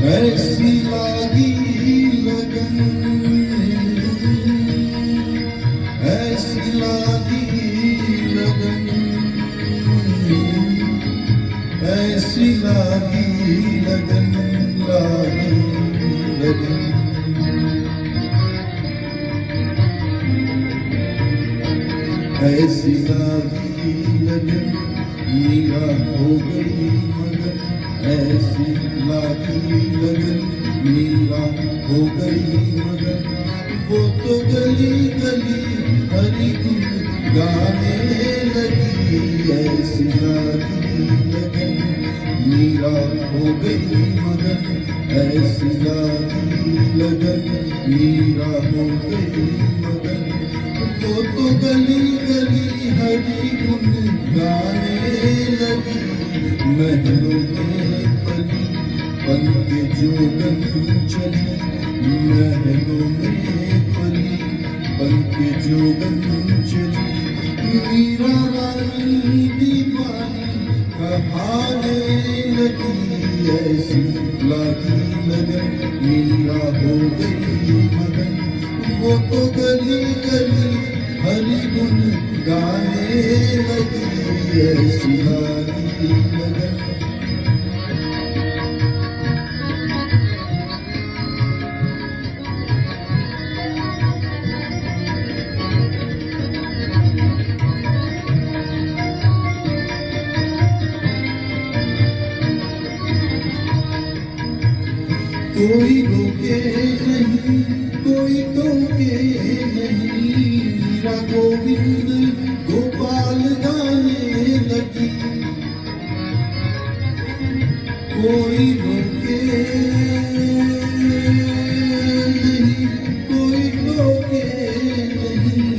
ऐसी लागी लगन, ऐसी लागी लगन, ऐसी लागी लगन, लागी लगन। ऐसी लागी लगन मीरा हो गई मगन, ऐसी लागी लगन मीरा हो गई मगन। वो तो गली गली हरि गुण गाने लगी, ऐसी लागी लगन मीरा हो गई मगन, ऐसी लागी लगन मीरा हो गई मगन। वो तो गली गली हरि गुण गाने लगी, महलों में पली बन के जोगन चली, महलों में पली बन के जोगन चली। मीरा रानी दीवानी कहाने लगी, ऐसी लागी लगन मीरा हो गई मगन। वो तो गली गली हरि गुण गाने लगी, ऐसी लागी लगन। कोई रोके नहीं, कोई टोके नहीं, मीरा गोविंद गोपाल गाने लगी। कोई रोके नहीं, कोई टोके नहीं,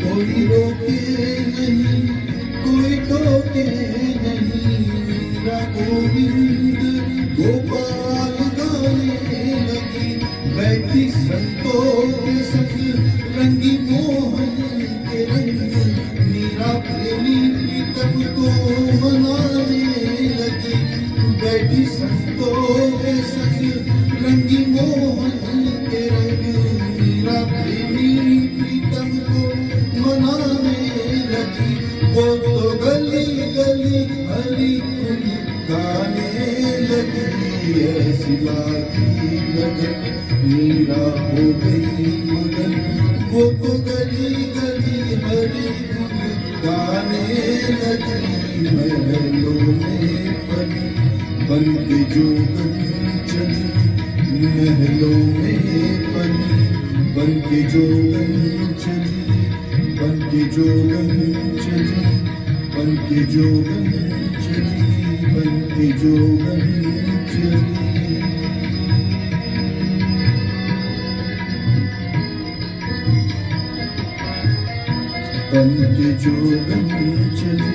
कोई रोके नहीं, कोई टोके नहीं, मीरा गोविंद गोपाल गाने लगी। बैठी संतों के संग रंगी मोहन के रंग, मीरा प्रेमी प्रीतम को मनाने लगी। बैठी संतों के संग रंगी मोहन के रंग, मीरा प्रेमी प्रीतम को मनाने लगी। वो तो गली गली हरि गुण गाने लगी, ऐसी लागी लगन मीरा हो गई मगन। वो तो गली गली हरि गुण गाने लगी, महलों में पली बन के जोगन चली, महलों में पली बन के जोगन चली, बन के जोगन चली, बन के जोगन चली, बन के जोगन चली। बन के जोगन चली,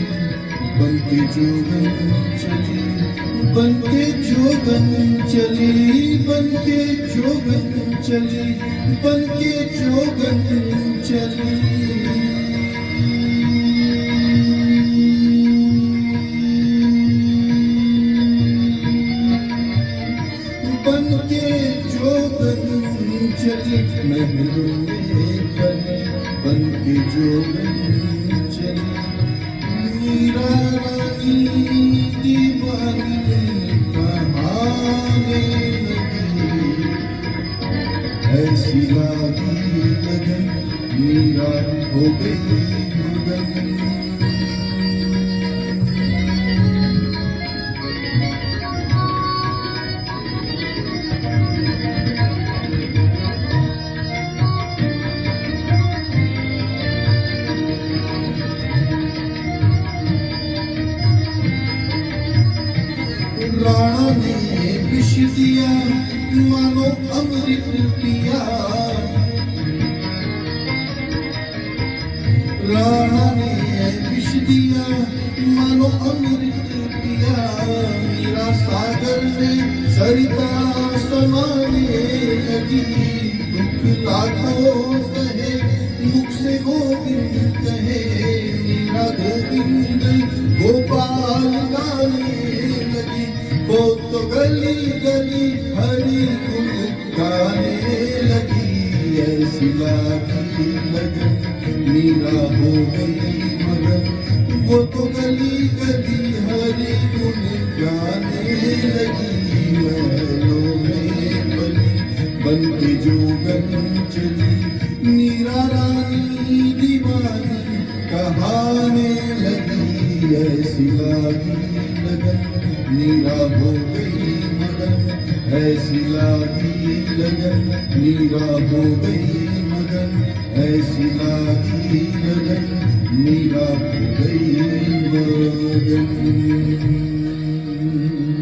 बन के जोगन चली, बन के जोगन चली, बन के जोगन चली, बन के जोगन चली। बन के जोगन चली, महलों में पली बन के जोगन चली। मीरा रानी दीवानी कहाने लगी, ऐसी लागी लगन मीरा हो गई मगन। राणा ने विष दिया मानो अमृत पिया, राणा ने विष दिया मानो अमृत पिया। मीरा सागर में सरिता समाने लगी, दुख लाखों सहे मुख से गोविंद कहे। मीरा गोविंद गोपाल गाने लगी, वो तो गल गली गली हरि गुण गाने लगी, ऐसी लागी लगन मीरा हो गई मगन। वो तो गली गली हरि गुण गाने लगी, महलों में बनी बन के जोगन चली, मीरा रानी दीवानी कहाने लगी, ऐसी लागी लगन मीरा हो गई मगन, ऐसी लागी लगन मीरा हो गई मगन, ऐसी लागी लगन मीरा हो गई मगन।